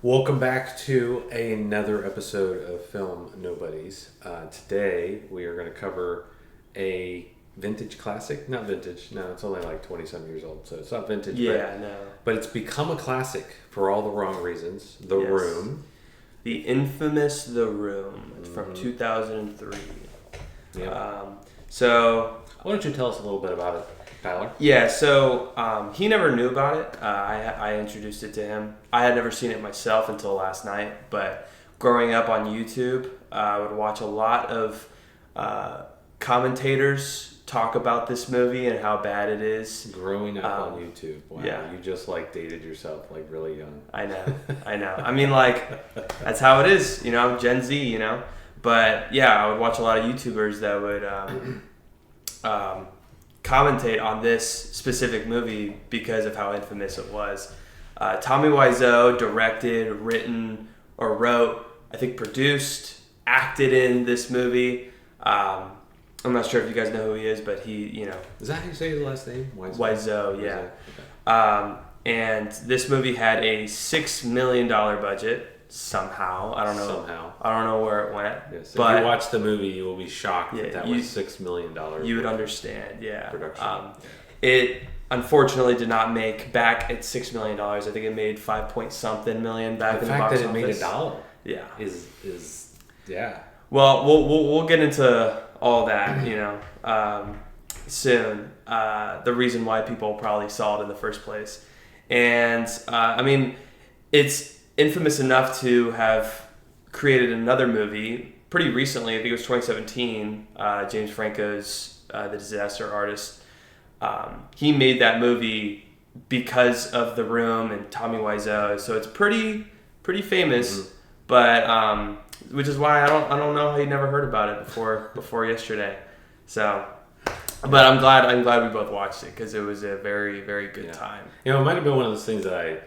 Welcome back to another episode of Film Nobodies. Today we are going to cover a vintage classic. Not vintage, no, it's only like 20-some years old, so it's not vintage. Yeah, no. But it's become a classic for all the wrong reasons. The Room. The infamous The Room from 2003. Yeah. So... Why don't you tell us a little bit about it, Tyler? Yeah, so he never knew about it. I introduced it to him. I had never seen it myself until last night, but growing up on YouTube, I would watch a lot of commentators talk about this movie and how bad it is. Growing up on YouTube. Wow, yeah. You just dated yourself really young. I know. I mean, that's how it is, I'm Gen Z, But yeah, I would watch a lot of YouTubers that would commentate on this specific movie because of how infamous it was. Tommy Wiseau directed, written, or wrote, I think produced, acted in this movie. I'm not sure if you guys know who he is, but he, Is that how you say his last name? Wiseau, yeah. Okay. And this movie had a $6 million budget. Somehow, I don't know where it went. Yes, but if you watch the movie, you will be shocked that was $6 million. You would understand, yeah. Production. It unfortunately did not make back at $6 million. I think it made 5-point-something million back in the box office. The fact that it made $1, yeah, is yeah. Well, we'll get into all that, soon. The reason why people probably saw it in the first place, and I mean, it's infamous enough to have created another movie pretty recently. I think it was 2017. James Franco's The Disaster Artist. He made that movie because of The Room and Tommy Wiseau, so it's pretty famous. Mm-hmm. But which is why I don't know how you never heard about it before yesterday. So, but I'm glad we both watched it because it was a very, very good time. It might have been one of those things that I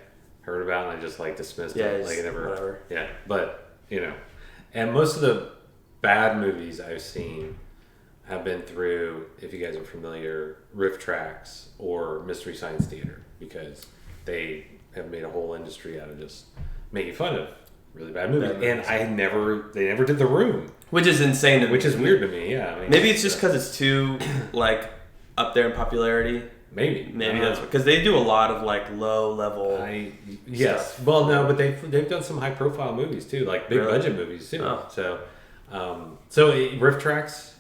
heard about and I just dismissed it. Whatever. Yeah, but and most of the bad movies I've seen have been through, if you guys are familiar, riff tracks or Mystery Science Theater, because they have made a whole industry out of just making fun of really bad movies. And they never did The Room, which is insane to me. Which is weird to me. Yeah, I mean, maybe it's just because it's too up there in popularity. Maybe that's because they do a lot of low level. Yes. Stuff. Well, no, but they've done some high profile movies too, big budget movies too. Oh. So riff tracks.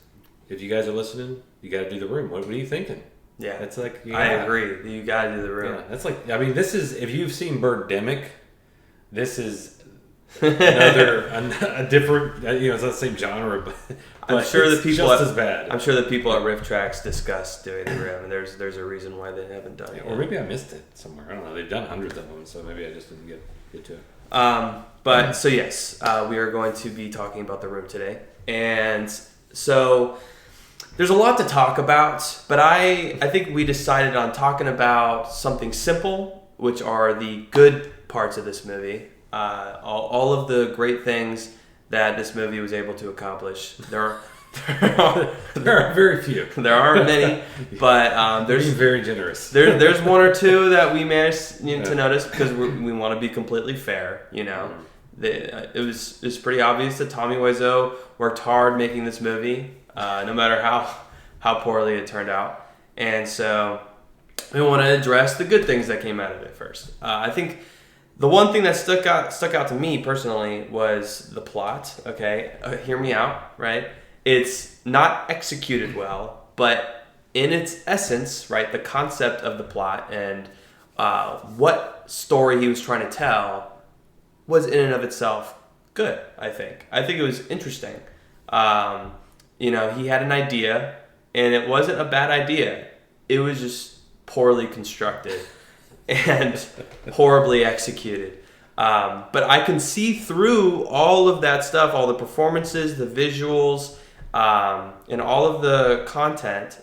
If you guys are listening, you got to do The Room. What are you thinking? Yeah, it's I agree. You got to do The Room. Yeah, that's this is, if you've seen Birdemic, this is another a different. It's not the same genre, but I'm sure the people just as bad. I'm sure the people at Riff Tracks discussed doing The Room, and there's a reason why they haven't done it. Or maybe I missed it somewhere. I don't know. They've done hundreds of them, so maybe I just didn't get to it. But so yes, we are going to be talking about The Room today, and so there's a lot to talk about. But I think we decided on talking about something simple, which are the good parts of this movie. All of the great things that this movie was able to accomplish. There are very few. There aren't many, but there's very generous. There's one or two that we managed to notice because we want to be completely fair. It was pretty obvious that Tommy Wiseau worked hard making this movie, no matter how poorly it turned out, and so we want to address the good things that came out of it first. I think. The one thing that stuck out to me personally was the plot. Okay, hear me out. Right, it's not executed well, but in its essence, right, the concept of the plot and what story he was trying to tell was in and of itself good. I think it was interesting. He had an idea, and it wasn't a bad idea. It was just poorly constructed. And horribly executed. But I can see through all of that stuff, all the performances, the visuals, and all of the content.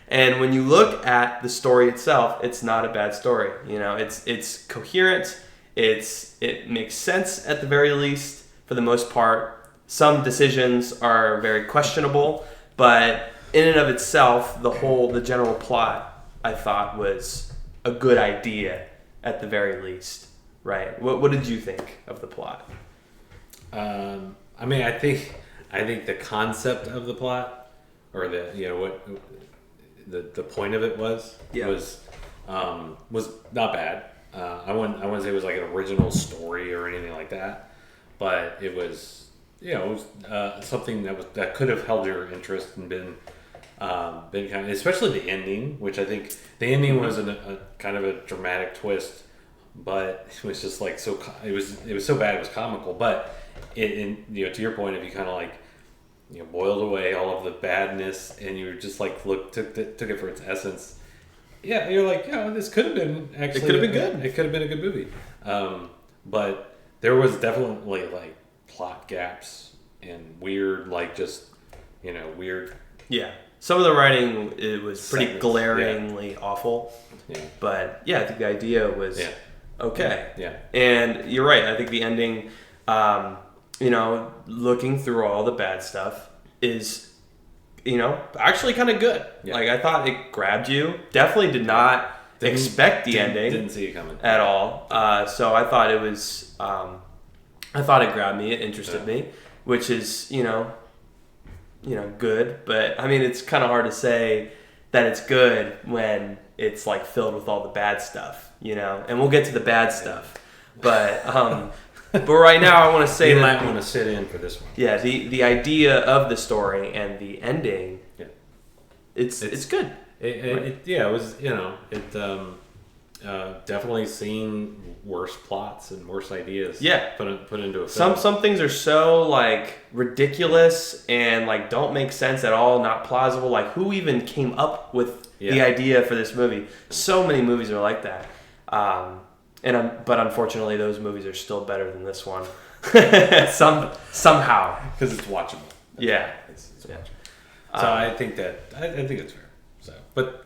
And when you look at the story itself, it's not a bad story. It's coherent. It makes sense at the very least for the most part. Some decisions are very questionable, but in and of itself, the general plot I thought was a good idea at the very least. right? What did you think of the plot? I mean, I think the concept of the plot, or what the point of it was not bad. I wouldn't say it was like an original story or anything like that, but it was something that could have held your interest and been kind of, especially the ending, which I think the ending was a kind of a dramatic twist, but it was just like it was so bad it was comical, but to your point, if you kind of like boiled away all of the badness and you just like took it for its essence, yeah, you're like, this could have been actually, it could have been good. It could have been a good movie, but there was definitely like plot gaps and weird, like just weird. Yeah, some of the writing, it was pretty segments. glaringly awful. Yeah, but I think the idea was okay. Yeah, and you're right. I think the ending, looking through all the bad stuff is, actually kind of good. Yeah. Like, I thought it grabbed you. Definitely did not expect the ending. Didn't see it coming at all. So I thought it was, I thought it grabbed me. It interested me, which is, good. But I mean, it's kind of hard to say that it's good when it's like filled with all the bad stuff, and we'll get to the bad stuff. But, but right now, I want to say you might want to sit in for this one. Yeah, the idea of the story and the ending, it's good. It was definitely seen worse plots and worse ideas. Yeah, put into a film. Some things are so like ridiculous and like don't make sense at all, not plausible. Like, who even came up with the idea for this movie? So many movies are like that. But unfortunately, those movies are still better than this one. Somehow, because it's watchable. Yeah, it's watchable. So I think it's fair. So, but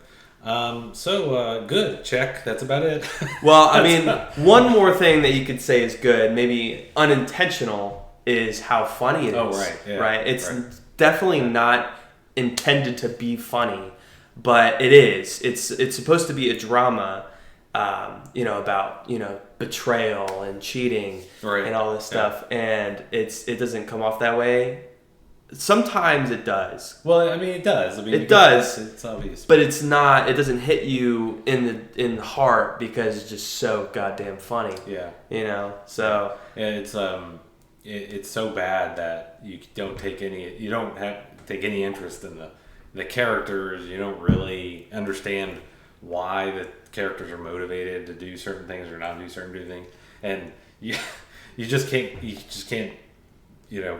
good. Check. That's about it. Well, I mean, one more thing that you could say is good, maybe unintentional, is how funny it is. Oh, right. Yeah, right. It's definitely not intended to be funny, but it is. It's supposed to be a drama. About betrayal and cheating and all this stuff, and it doesn't come off that way. Sometimes it does. Well, I mean, it does. I mean, it does. It's obvious, but it's not. It doesn't hit you in the heart because it's just so goddamn funny. Yeah. So and it's so bad that you don't take any interest in the characters. You don't really understand why the characters are motivated to do certain things or not do certain things, and you just can't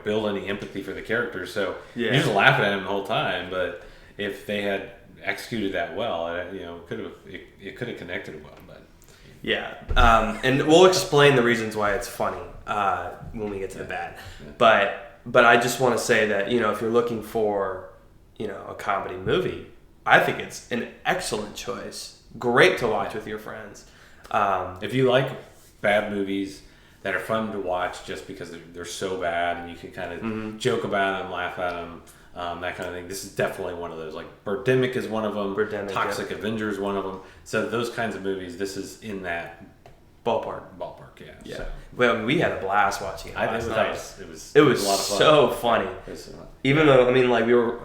build any empathy for the characters. So you're just laughing at them the whole time. But if they had executed that well, it could have connected well. But and we'll explain the reasons why it's funny when we get to the bad. Yeah. But I just want to say that if you're looking for a comedy movie, I think it's an excellent choice. Great to watch with your friends. If you like bad movies that are fun to watch just because they're so bad and you can kind of joke about them, laugh at them, that kind of thing, this is definitely one of those. Like, Birdemic is one of them. Toxic Avenger is one of them. So those kinds of movies, this is in that ballpark. Yeah. So. Well, we had a blast watching it last night. It was a lot of fun. So funny. Even though, I mean, like, we were...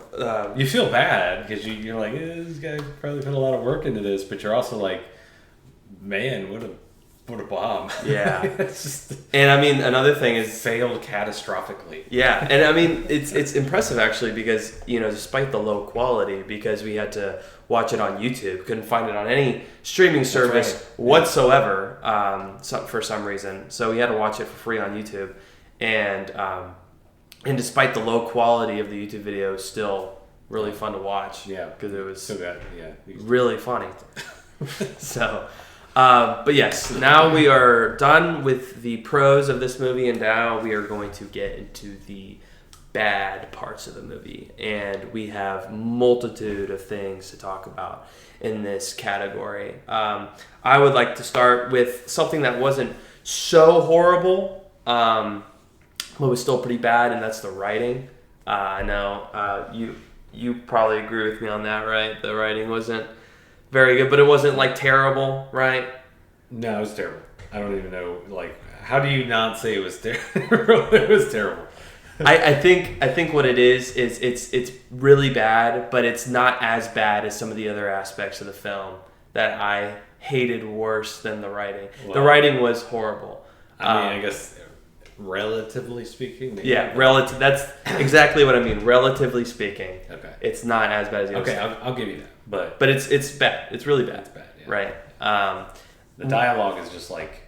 you feel bad because you're like, this guy probably put a lot of work into this, but you're also like, man, what a bomb. Yeah. And I mean, another thing is... failed catastrophically. Yeah. And I mean, it's impressive, actually, because, despite the low quality, because we had to watch it on YouTube, couldn't find it on any streaming service whatsoever for some reason. So we had to watch it for free on YouTube. And despite the low quality of the YouTube video, still really fun to watch. Yeah. Because it was so bad. really funny. So... but yes, now we are done with the pros of this movie, and now we are going to get into the bad parts of the movie. And we have multitude of things to talk about in this category. I would like to start with something that wasn't so horrible, but was still pretty bad, and that's the writing. I know you probably agree with me on that, right? The writing wasn't very good, but it wasn't like terrible, right? No, it was terrible. I don't even know. Like, how do you not say it was terrible? It was terrible. I think what it is it's really bad, but it's not as bad as some of the other aspects of the film that I hated worse than the writing. Well, the writing was horrible. I mean, I guess relatively speaking. Yeah, relative. That's exactly what I mean. Relatively speaking, okay, it's not as bad as the other. Okay, I'll give you that, but it's bad. It's really bad. It's bad, yeah. Right. The dialogue is just like.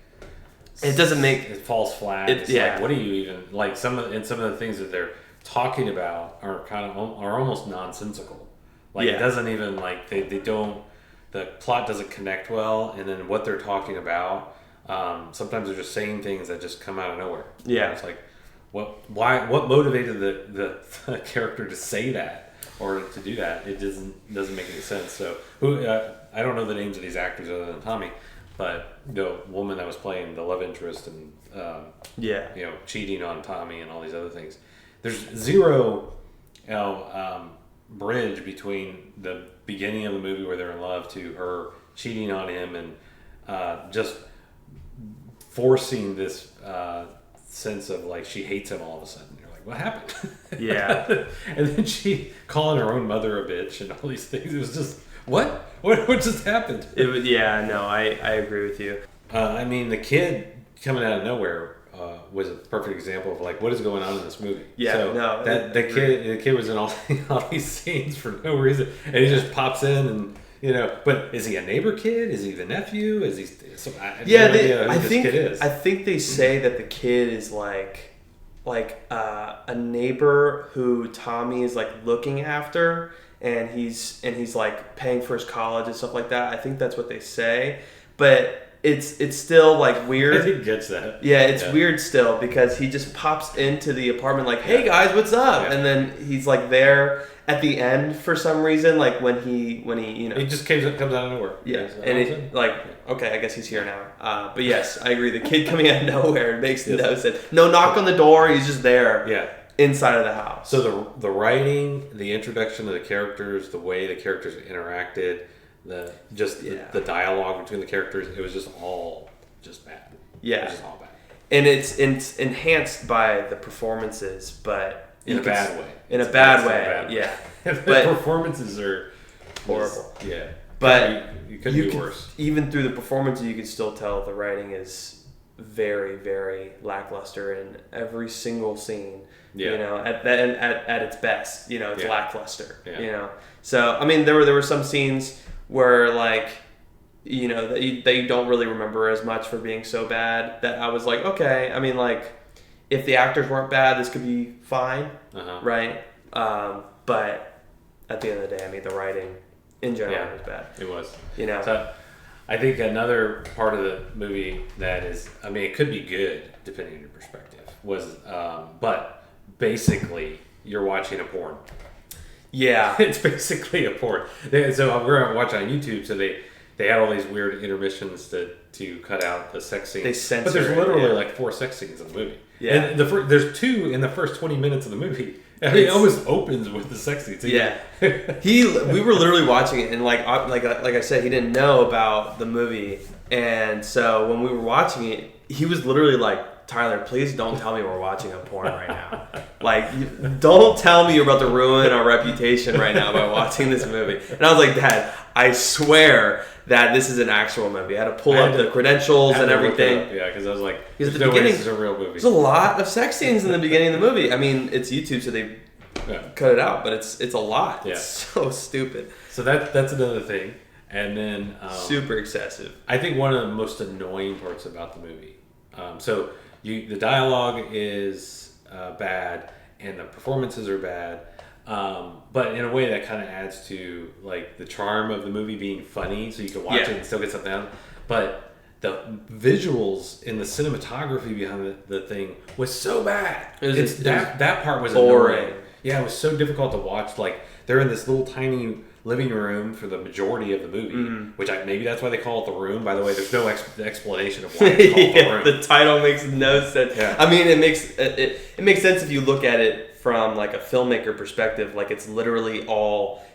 It doesn't make it falls flat. It's like, what do you even like? Some of the things that they're talking about are almost nonsensical. Like it doesn't even like they don't. The plot doesn't connect well, and then what they're talking about. Sometimes they're just saying things that just come out of nowhere. Yeah, it's like, what motivated the character to say that or to do that? It doesn't make any sense. So I don't know the names of these actors other than Tommy. But the woman that was playing the love interest and cheating on Tommy and all these other things, there's zero bridge between the beginning of the movie where they're in love to her cheating on him and just forcing this sense of like she hates him all of a sudden. You're like, what happened? Yeah. And then she calling her own mother a bitch and all these things. It was just what just happened? I agree with you. I mean, the kid coming out of nowhere was a perfect example of like what is going on in this movie. Yeah, so the kid was in all these scenes for no reason, and he just pops in and But is he a neighbor kid? Is he the nephew? Is he? I think they say that the kid is like a neighbor who Tommy is like looking after. And he's like paying for his college and stuff like that. I think that's what they say, but it's still like weird. I think he gets that. Yeah, it's weird still because he just pops into the apartment like, "Hey guys, what's up?" And then he's like there at the end for some reason, like when he he just comes out of nowhere. Yeah, and it like okay, I guess he's here now. But yes, I agree. The kid coming out of nowhere makes no sense. No knock on the door. He's just there. Yeah. Inside of the house. So the writing, the introduction of the characters, the way the characters interacted, the dialogue between the characters, it was just all just bad. Yeah. It was just all bad. And it's enhanced by the performances, but in a bad way. In a bad way. Yeah. But performances are horrible. Yeah. But you could be worse. Even through the performances, you can still tell the writing is very, very lackluster in every single scene. Yeah. At its best, it's lackluster. Yeah. So I mean, there were some scenes where like, that you don't really remember as much for being so bad that I was like, okay. I mean, like, if the actors weren't bad, this could be fine, right? But at the end of the day, I mean, the writing in general was bad. It was. So I think another part of the movie that is, I mean, it could be good depending on your perspective. But basically, you're watching a porn. Yeah, it's basically a porn. So we're watching on YouTube. So they had all these weird intermissions to cut out the sex scenes. They censor. But there's literally like 4 sex scenes in the movie. Yeah, and there's 2 in the first 20 minutes of the movie. I mean, it almost opens with the sex scenes. Yeah, we were literally watching it, and like I said, he didn't know about the movie, and so when we were watching it, he was literally like, "Tyler, please don't tell me we're watching a porn right now. Like, don't tell me you're about to ruin our reputation right now by watching this movie." And I was like, "Dad, I swear that this is an actual movie." I had to pull up the credentials and everything. Yeah, because I was like, "There's no way this is a real movie." There's a lot of sex scenes in the beginning of the movie. I mean, it's YouTube, so they cut it out, but it's a lot. Yeah. It's so stupid. So that's another thing. And then super excessive. I think one of the most annoying parts about the movie. The dialogue is bad and the performances are bad, but in a way that kind of adds to like the charm of the movie being funny, so you can watch it and still get something out. But the visuals and the cinematography behind the thing was so bad. That part was boring. Annoying. Yeah, it was so difficult to watch. Like they're in this little tiny living room for the majority of the movie, which maybe that's why they call it The Room. By the way, there's no explanation of why it's called The Room. The title makes no sense. Yeah. I mean, it makes sense if you look at it from like a filmmaker perspective. Like it's literally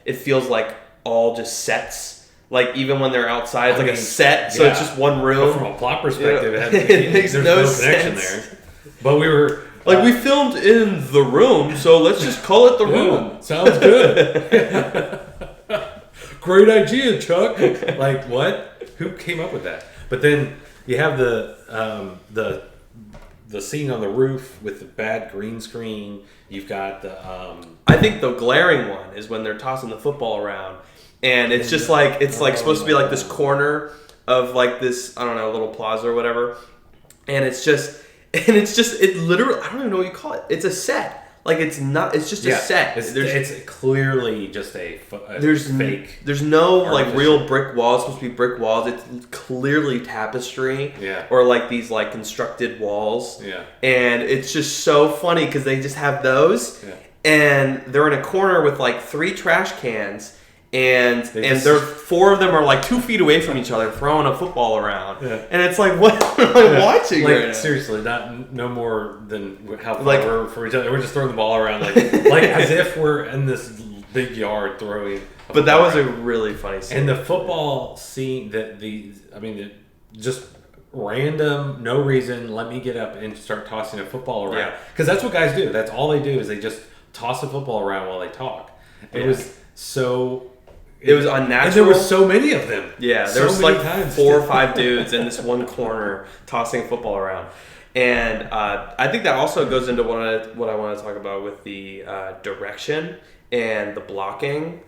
it feels like all just sets Like even when they're outside, it's I like mean, a set, so it's just one But room. from a plot perspective, It makes there's no connection sense. there. But we were Like we filmed in the room, so let's just call it the room. Sounds good. Great idea, Chuck. Like what? Who came up with that? But then you have the scene on the roof with the bad green screen. You've got the. I think the glaring one is when they're tossing the football around, and it's just like supposed to be like this corner of like this, I don't know, little plaza or whatever, and it's just it literally, I don't even know what you call it. It's a set. Like it's not. It's just a set. It's clearly just a fake. There's no artificial. like real brick walls. It's supposed to be brick walls. It's clearly tapestry. Yeah. Or like these like constructed walls. Yeah. And it's just so funny because they just have those. Yeah. And they're in a corner with like 3 trash cans. And they're 4 of them are like 2 feet away from each other, throwing a football around. Yeah. And it's like, what am I watching like, right now? seriously, no more than how far Like, we're from each other. We're just throwing the ball around like as if we're in this big yard throwing. But that was a really funny scene. And the football scene, just random, no reason. Let me get up and start tossing a football around because that's what guys do. That's all they do is they just toss a football around while they talk. It was so. It was unnatural. And there were so many of them. Yeah, there was like 4 or 5 dudes in this one corner tossing a football around. And I think that also goes into what I want to talk about with the direction and the blocking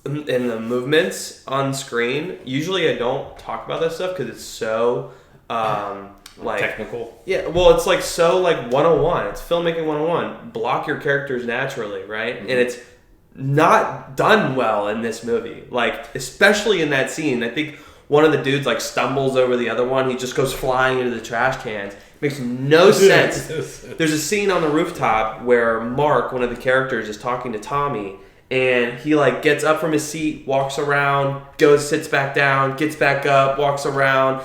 and the movements on screen. Usually I don't talk about that stuff because it's so like technical. Yeah, well, it's like so like 101. It's filmmaking 101. Block your characters naturally, right? Mm-hmm. And it's not done well in this movie, like especially in that scene. I think one of the dudes like stumbles over the other one. He just goes flying into the trash cans. Makes no sense. There's a scene on the rooftop where Mark, one of the characters, is talking to Tommy, and he like gets up from his seat, walks around, sits back down, gets back up, walks around.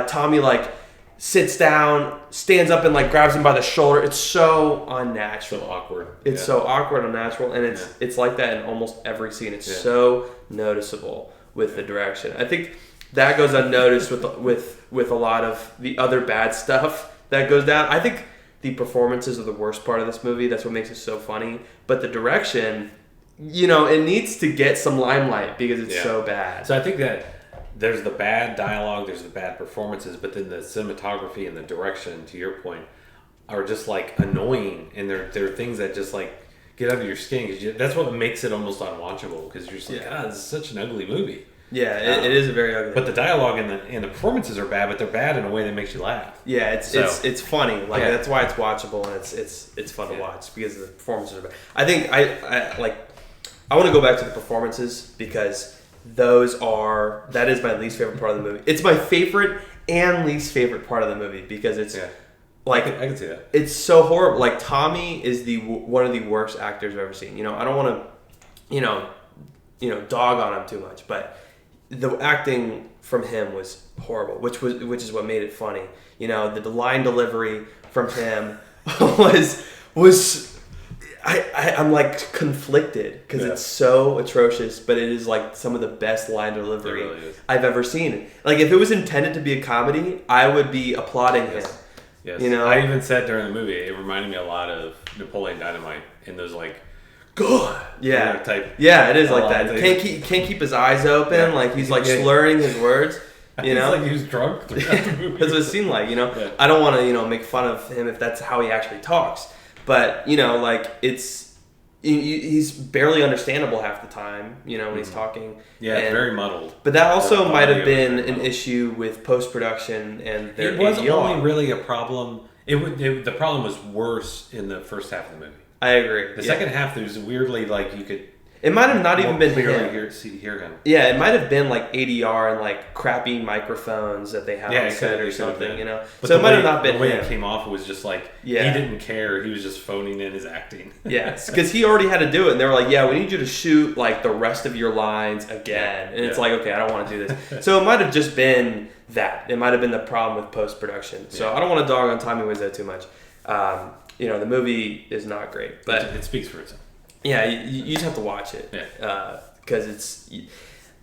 Tommy like sits down, stands up and like grabs him by the shoulder. It's so unnatural. So awkward. It's so awkward, unnatural, and it's like that in almost every scene. It's so noticeable with the direction. I think that goes unnoticed with a lot of the other bad stuff that goes down. I think the performances are the worst part of this movie. That's what makes it so funny. But the direction, it needs to get some limelight because it's so bad. So I think that there's the bad dialogue, there's the bad performances, but then the cinematography and the direction, to your point, are just like annoying, and they're things that just like get under your skin. Cause that's what makes it almost unwatchable, because you're just like, God, this is such an ugly movie. Yeah, it is a very ugly. But the dialogue and the performances are bad, but they're bad in a way that makes you laugh. Yeah, it's funny. Like that's why it's watchable and it's fun to watch because the performances are bad. I think I want to go back to the performances because that is my least favorite part of the movie. It's my favorite and least favorite part of the movie because it's like I can see that. It's so horrible. Like Tommy is one of the worst actors I've ever seen. I don't want to dog on him too much, but the acting from him was horrible, which is what made it funny. The line delivery from him was I'm like conflicted because it's so atrocious, but it is like some of the best line delivery I've ever seen. Like if it was intended to be a comedy, I would be applauding him. Yes. I even said during the movie, it reminded me a lot of Napoleon Dynamite in those like, good. Yeah. Type. Yeah, it is like that. Can't keep his eyes open. Yeah. Like he's like slurring his words. It's like he was drunk throughout the movie. That's what it seemed like. I don't want to make fun of him if that's how he actually talks. But like he's barely understandable half the time. When he's talking. Yeah, it's very muddled. But that also might have been an issue with post production and their. It was only really a problem. The problem was worse in the first half of the movie. I agree. The second half, there's weirdly like you could. It might have not even been him. Hear him. Yeah, it might have been like ADR and like crappy microphones that they have on set or something, But so it might have not been the way him. it came off, it was just like he didn't care. He was just phoning in his acting. Yes, because he already had to do it, and they were like, "Yeah, we need you to shoot like the rest of your lines again." And it's like, okay, I don't want to do this. So it might have just been that. It might have been the problem with post production. So I don't want to dog on Tommy Wiseau too much. The movie is not great, but it speaks for itself. Yeah, you just have to watch it. Yeah. Because it's...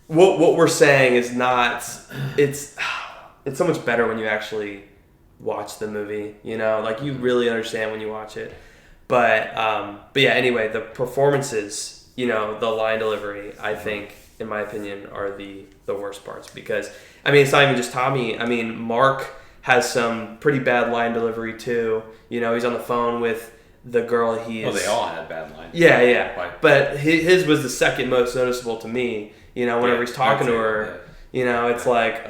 what we're saying is not. It's so much better when you actually watch the movie. You know, like you really understand when you watch it. But yeah. Anyway, the performances, you know, the line delivery, I think, in my opinion, are the worst parts because I mean, it's not even just Tommy. I mean, Mark has some pretty bad line delivery too. You know, he's on the phone with the girl he is. Oh, they all had bad lines. Yeah. Why? But his was the second most noticeable to me. You know, whenever he's talking to her, you know, it's like,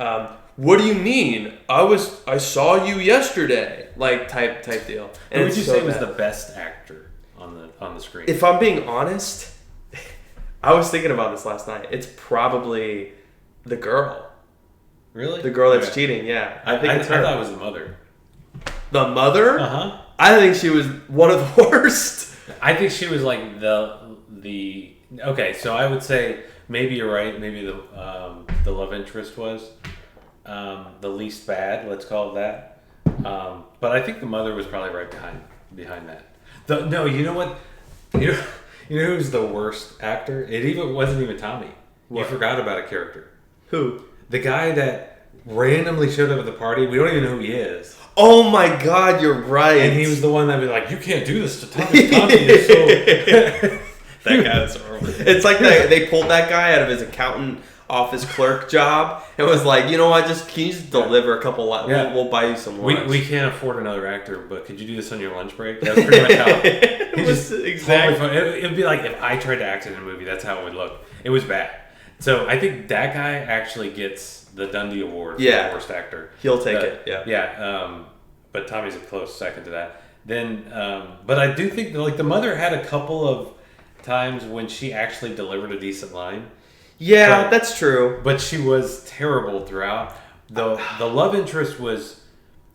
what do you mean? I saw you yesterday, like type deal. And who would you say was the best actor on the screen? If I'm being honest, I was thinking about this last night. It's probably the girl. Really? The girl that's cheating. Yeah, I think it's her. I thought it was the mother. The mother? Uh-huh. I think she was one of the worst. I think she was like the okay. So I would say maybe you're right. Maybe the love interest was the least bad. Let's call it that. But I think the mother was probably right behind that. No, you know what? You know who's the worst actor? It wasn't even Tommy. What? You forgot about a character. Who? The guy that randomly showed up at the party. We don't even know who he is. Oh my God, you're right. And he was the one that was like, "You can't do this to Tommy. Tommy is so." That guy was horrible. It's like they pulled that guy out of his accountant office clerk job and was like, you know what? Can you just deliver a couple? We'll buy you some lunch. We can't afford another actor, but could you do this on your lunch break? That's pretty much how. Exactly. It'd be like if I tried to act in a movie. That's how it would look. It was bad. So I think that guy actually gets the Dundie Award for the worst actor. He'll take it. Yeah. Yeah. But Tommy's a close second to that. Then, but I do think the mother had a couple of times when she actually delivered a decent line. Yeah, that's true. But she was terrible throughout. The love interest was,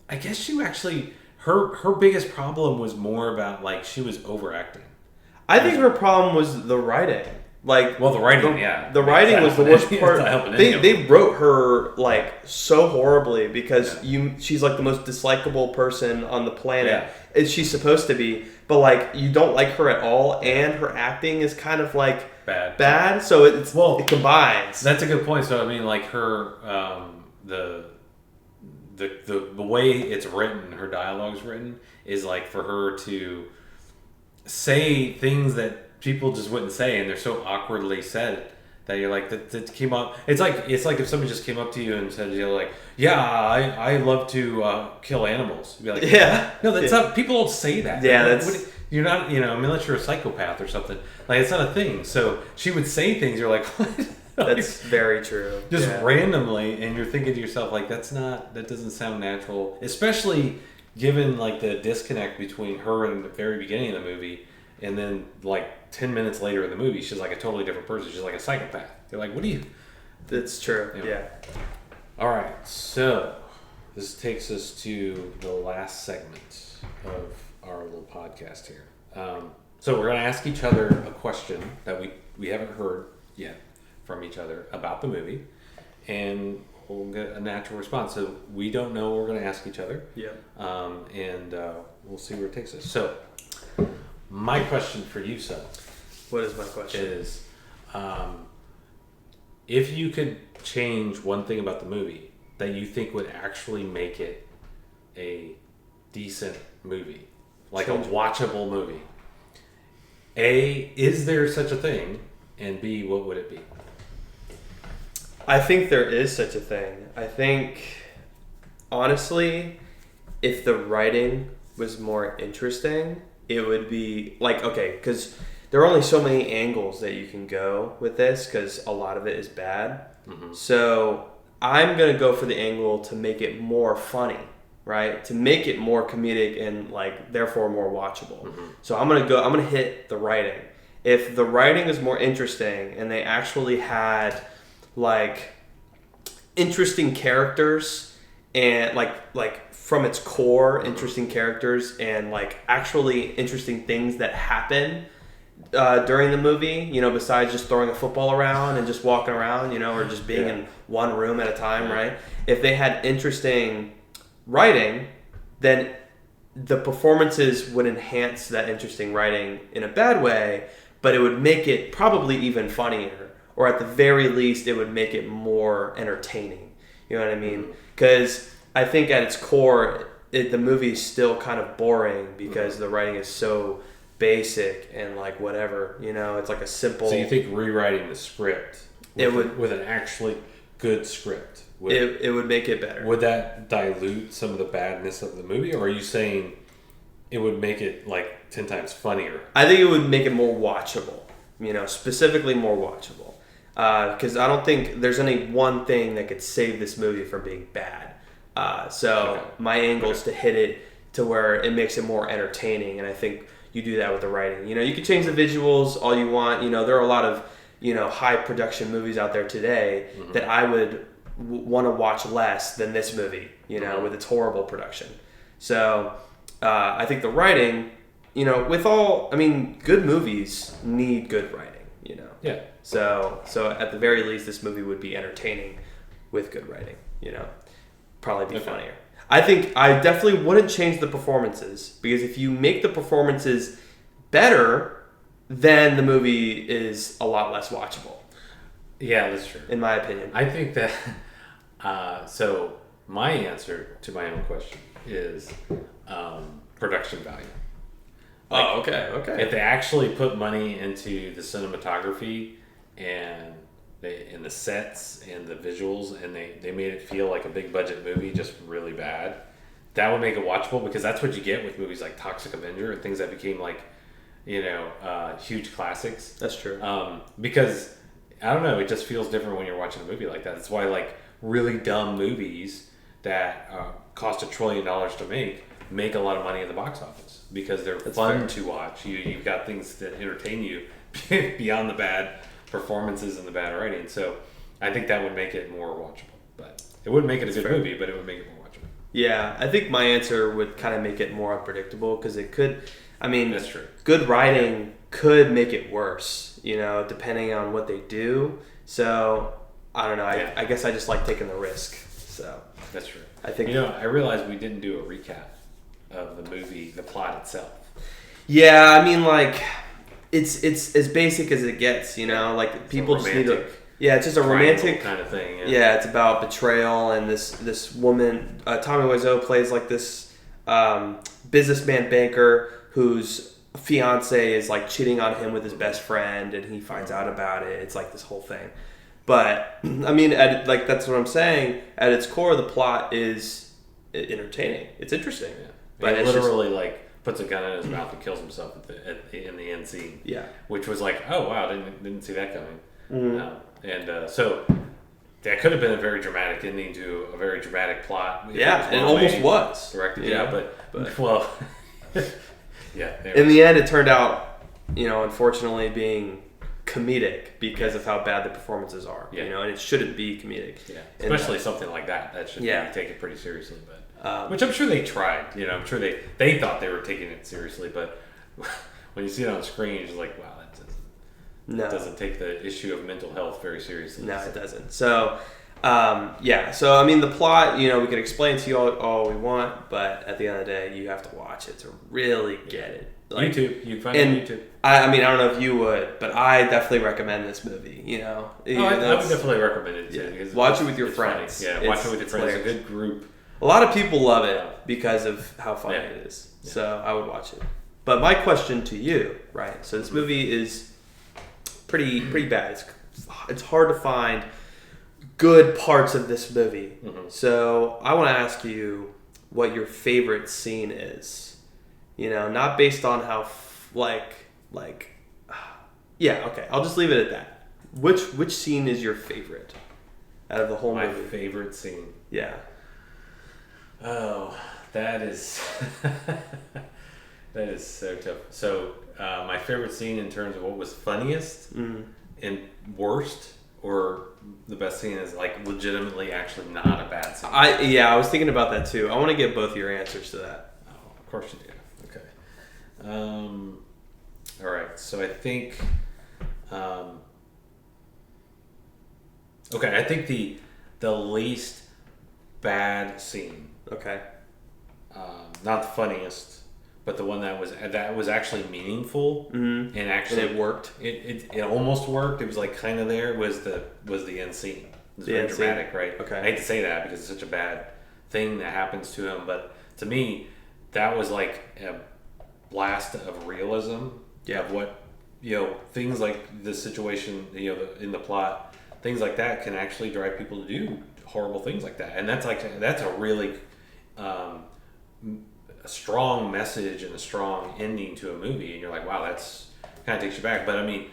I guess she actually her biggest problem was more about like she was overacting. I think her problem was the writing. Like, well, the writing, the writing was the worst part. They wrote her like so horribly because she's like the most dislikable person on the planet. Yeah. She's supposed to be, but like you don't like her at all, and her acting is kind of like bad. So it combines. That's a good point. So I mean, like her the way it's written, her dialogue's written is like for her to say things that people just wouldn't say, and they're so awkwardly said that you're like that came up. It's like if somebody just came up to you and said, you're like, I love to kill animals. You'd be like, no, that's not. People don't say that. Yeah, you're not. Unless you're a psychopath or something. Like it's not a thing. So she would say things. You're like, what? That's very true. Just randomly, and you're thinking to yourself like, that doesn't sound natural, especially given like the disconnect between her and the very beginning of the movie. And then, like, 10 minutes later in the movie, she's like a totally different person. She's like a psychopath. You're like, what are you? That's true, yeah. All right, so this takes us to the last segment of our little podcast here. So we're going to ask each other a question that we haven't heard yet from each other about the movie. And we'll get a natural response. So we don't know what we're going to ask each other. Yeah. And we'll see where it takes us. So my question for you, son. What is my question? Is if you could change one thing about the movie that you think would actually make it a decent movie, like a watchable movie, A, is there such a thing? And B, what would it be? I think there is such a thing. I think, honestly, if the writing was more interesting, it would be like, okay, because there are only so many angles that you can go with this because a lot of it is bad. Mm-hmm. So I'm going to go for the angle to make it more funny, right? To make it more comedic and like therefore more watchable. Mm-hmm. So I'm going to hit the writing. If the writing is more interesting and they actually had like interesting characters and like from its core interesting characters and like actually interesting things that happen during the movie, besides just throwing a football around and just walking around, or just being in one room at a time, right? If they had interesting writing, then the performances would enhance that interesting writing in a bad way, but it would make it probably even funnier or at the very least, it would make it more entertaining. You know what I mean? Because I think at its core, the movie is still kind of boring because the writing is so basic and like whatever. You know, it's like a simple. So you think rewriting the script with an actually good script it would make it better? Would that dilute some of the badness of the movie, or are you saying it would make it like 10 times funnier? I think it would make it more watchable. You know, specifically more watchable. Because I don't think there's any one thing that could save this movie from being bad. My angle is to hit it to where it makes it more entertaining, and I think you do that with the writing. You know, you can change the visuals all you want. You know, there are a lot of, you know, high production movies out there today that I would want to watch less than this movie, you know, with its horrible production. So I think the writing, you know, good movies need good writing, you know. Yeah. So at the very least, this movie would be entertaining with good writing, you know. Probably be funnier. I think I definitely wouldn't change the performances, because if you make the performances better, then the movie is a lot less watchable. Yeah, that's true. In my opinion. I think that, so my answer to my own question is production value. Okay. If they actually put money into the cinematography and the sets and the visuals, and they made it feel like a big budget movie, just really bad, that would make it watchable, because that's what you get with movies like Toxic Avenger and things that became like, you know, huge classics. That's true. Because I don't know, it just feels different when you're watching a movie like that. That's why like really dumb movies that cost $1 trillion to make a lot of money at the box office, because they're fun to watch. You've got things that entertain you beyond the bad performances and the bad writing. So I think that would make it more watchable. But it wouldn't make it a good movie, but it would make it more watchable. Yeah, I think my answer would kind of make it more unpredictable, because it could, that's true. Good writing could make it worse, you know, depending on what they do. So I don't know. I guess I just like taking the risk. So that's true. I think, you know, I realized we didn't do a recap of the movie, the plot itself. Yeah, I mean, like, it's as basic as it gets, you know, like people just need to. Yeah, it's just a romantic kind of thing. Yeah, it's about betrayal, and this woman, Tommy Wiseau plays like this businessman banker whose fiance is like cheating on him with his best friend, and he finds out about it. It's like this whole thing. But I mean, that's what I'm saying. At its core, the plot is entertaining. It's interesting. Yeah. But he literally like puts a gun in his mouth and kills himself in the end scene. Yeah, which was like, oh wow, didn't see that coming. So that could have been a very dramatic ending to a very dramatic plot. Yeah, it almost was directed. Yeah, but well, yeah. In the end, it turned out, you know, unfortunately being comedic because of how bad the performances are. Yeah. You know, and it shouldn't be comedic. Yeah, especially something like that. That should be taken pretty seriously. But which I'm sure they tried. You know, I'm sure they thought they were taking it seriously, but when you see it on the screen, you're just like, wow, it doesn't take the issue of mental health very seriously. No, it doesn't. So, So, I mean, the plot, you know, we can explain to you all we want, but at the end of the day, you have to watch it to really get it. Like, YouTube. You can find it on YouTube. I mean, I don't know if you would, but I definitely recommend this movie, you know. I would definitely recommend it, too. Yeah. Watch it with your friends. Funny. Yeah, watch it with your friends. It's a good group. A lot of people love it because of how funny it is. Yeah. So, I would watch it. But my question to you, right? So, this movie is pretty bad. It's hard to find good parts of this movie. Mm-hmm. So I want to ask you what your favorite scene is. You know, not based on how okay. I'll just leave it at that. Which scene is your favorite out of the whole movie? My favorite scene. Yeah. Oh, that is that is so tough. So my favorite scene in terms of what was funniest and worst, or the best scene is like legitimately actually not a bad scene. I was thinking about that too. I want to get both your answers to that. Oh, of course you do. Okay. All right. So I think. Okay, I think the least bad scene. Okay. Not the funniest, but the one that was actually meaningful and actually And it worked. It almost worked. It was like kind of there. Was the end scene? It was very dramatic, right? Okay. I hate to say that because it's such a bad thing that happens to him, but to me, that was like a blast of realism of what things like this situation, in the plot, things like that can actually drive people to do horrible things like that, and that's a really a strong message and a strong ending to a movie, and you're like, wow, that's kind of takes you back. But I mean,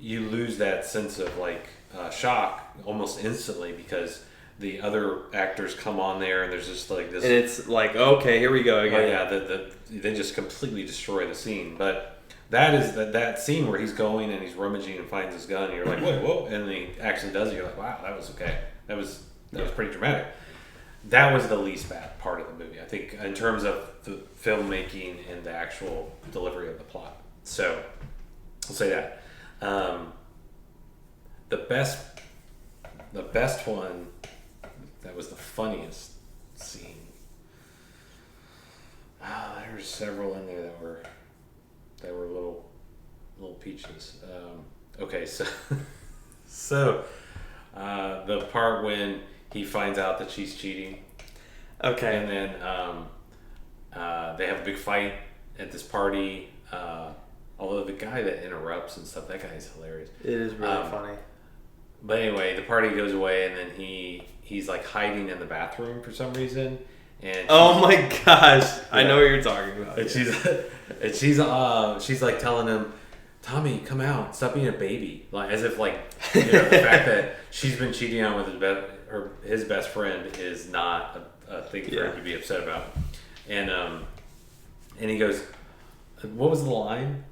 you lose that sense of like shock almost instantly because the other actors come on there and there's just like this, and it's like, okay, here we go again. Oh yeah, they just completely destroy the scene. But that is that scene where he's going and he's rummaging and finds his gun, and you're like, whoa, and then he actually does it. You're like, wow, that was okay. That was pretty dramatic. That was the least bad part of the movie, I think, in terms of the filmmaking and the actual delivery of the plot. So I'll say that. The best one that was the funniest scene. There's several in there that were little peaches. Okay, so the part when he finds out that she's cheating. Okay. And then they have a big fight at this party. Although the guy that interrupts and stuff, that guy is hilarious. It is really funny. But anyway, the party goes away, and then he's like hiding in the bathroom for some reason. And oh my gosh, I know what you're talking about. And she's like telling him, Tommy, come out, stop being a baby, like as if like the fact that she's been cheating on with his best friend is not a thing for him to be upset about. And he goes, what was the line?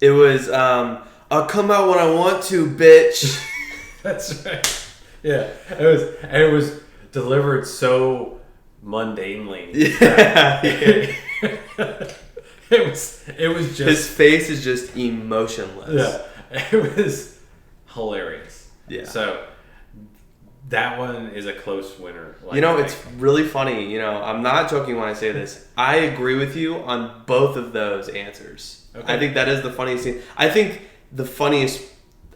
It was, I'll come out when I want to, bitch. That's right. Yeah, it was delivered so mundanely. Yeah. It was just, his face is just emotionless. Yeah, it was hilarious. Yeah. So that one is a close winner. Like, it's really funny. I'm not joking when I say this. I agree with you on both of those answers. Okay. I think that is the funniest scene. I think the funniest,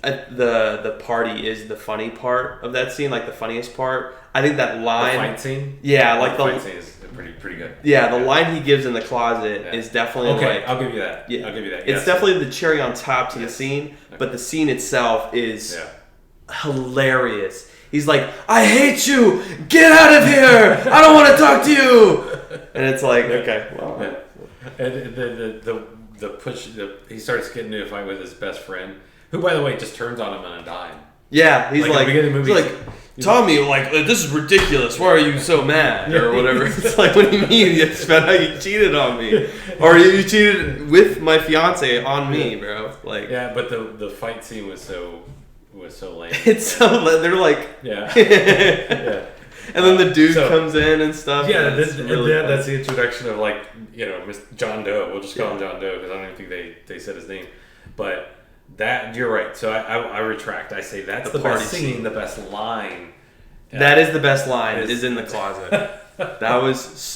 the party is the funny part of that scene, like the funniest part. I think that line, the fight scene. Yeah, like the fight scene is pretty good. Yeah, the line he gives in the closet is definitely okay. Like, I'll give you that. Yeah, I'll give you that. It's definitely the cherry on top to the scene, but the scene itself is hilarious. He's like, I hate you! Get out of here! I don't want to talk to you! And it's like, okay, well. And the push, he starts getting into a fight with his best friend, who, by the way, just turns on him on a dime. Yeah, he's like Tommy, like, this is ridiculous. Why are you so mad? Or whatever. It's like, what do you mean? It's about how you cheated on me. Or you cheated with my fiance on me, bro. Like, yeah, but the fight scene was so lame. It's so they're like, yeah. And then the dude comes in and stuff. Yeah, that's the introduction of like John Doe. We'll just call him John Doe because I don't even think they said his name. But that you're right. So I retract. I say that's the best scene, the best line. That is the best line. Is in the closet.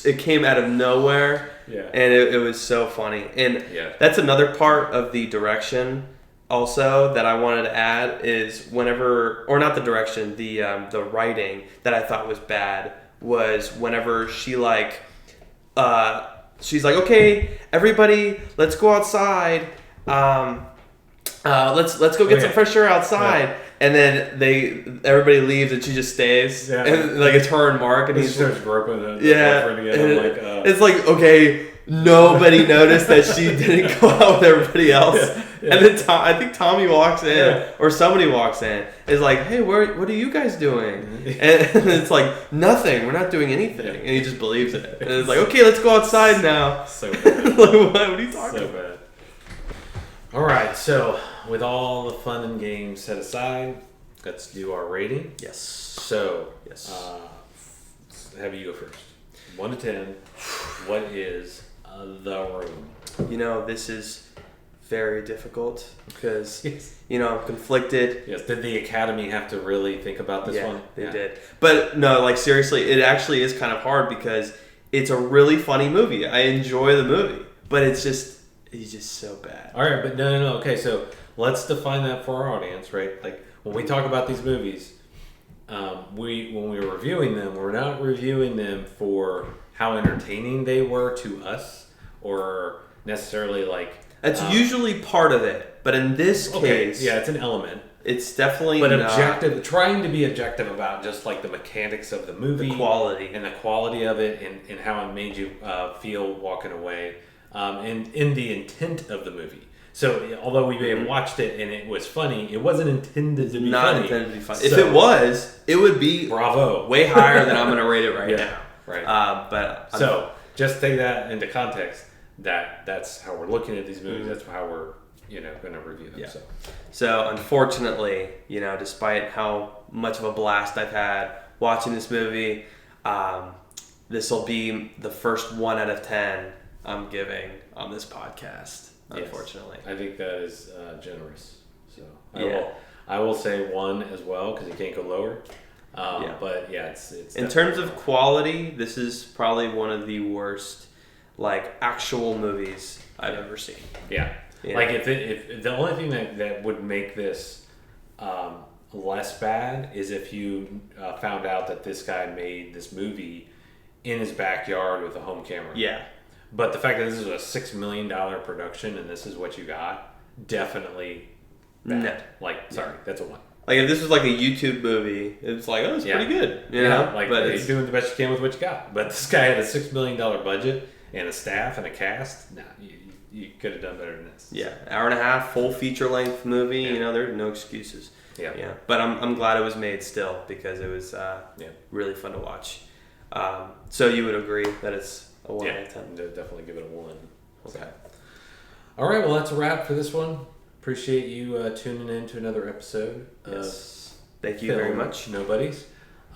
It came out of nowhere. Yeah, and it was so funny. And that's another part of the direction. Also, that I wanted to add is whenever, or not the direction, the writing that I thought was bad was whenever she's like, okay, everybody, let's go outside. Let's go get some fresh air outside. And then everybody leaves and she just stays. Yeah. And like it's her and Mark and he starts groping the boyfriend again. It's like, okay, nobody noticed that she didn't go out with everybody else. Yeah. And then I think Tommy walks in or somebody walks in. Is like, hey, what are you guys doing? And it's like, nothing. We're not doing anything. And he just believes it. And it's like, okay, let's go outside now. So bad. What are you talking about? So bad. All right, so with all the fun and games set aside, let's do our rating. Yes. So, have you go first. 1 to 10. What is The Room? This is very difficult because I'm conflicted. Yes. Did the Academy have to really think about this one? They did. But no, like seriously, it actually is kind of hard because it's a really funny movie. I enjoy the movie. but it's just he's just so bad. All right, but no. Okay, so let's define that for our audience, right? Like when we talk about these movies, when we're reviewing them, we're not reviewing them for how entertaining they were to us, or necessarily like that's usually part of it. But in this case, yeah, it's an element. It's definitely but not objective. Trying to be objective about just like the mechanics of the movie, the quality of it, and how it made you feel walking away, and in the intent of the movie. So although we may have watched it and it was funny, it wasn't intended to be not funny. intended to be funny. So, if it was, it would be bravo, way higher than I'm going to rate it right now. Right. But so just take that into context. That's how we're looking at these movies. That's how we're going to review them. Yeah. So unfortunately, despite how much of a blast I've had watching this movie, this will be the first 1 out of 10 I'm giving on this podcast. Unfortunately, yes. I think that is generous. So I yeah. will say 1 as well because you can't go lower. But yeah, it's in terms of quality, this is probably one of the worst actual movies I've ever seen. Yeah. Like if the only thing that would make this less bad is if you found out that this guy made this movie in his backyard with a home camera. Yeah. But the fact that this is a $6 million production and this is what you got, definitely bad. No. That's a 1. If this was a YouTube movie, it's it's pretty good. But you're doing the best you can with what you got. But this guy had a $6 million budget and a staff and a cast. Nah, you could have done better than this. Yeah, hour and a half, full feature length movie. Yeah. There's no excuses. Yeah. But I'm glad it was made still because it was really fun to watch. So you would agree that it's a 1 out of 10? Definitely give it a 1. Okay. So. All right, well that's a wrap for this one. Appreciate you tuning in to another episode. Yes. Thank you very much. Nobodies.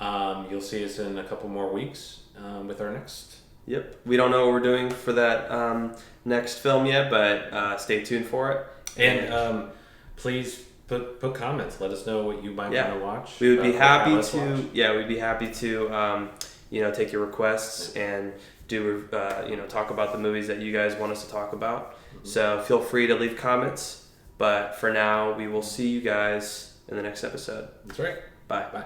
You'll see us in a couple more weeks with our next. Yep. We don't know what we're doing for that next film yet, but stay tuned for it. And please put comments. Let us know what you might want to watch. We would be happy to. Yeah, we'd be happy to. Take your requests and do talk about the movies that you guys want us to talk about. Mm-hmm. So feel free to leave comments. But for now, we will see you guys in the next episode. That's right. Bye. Bye.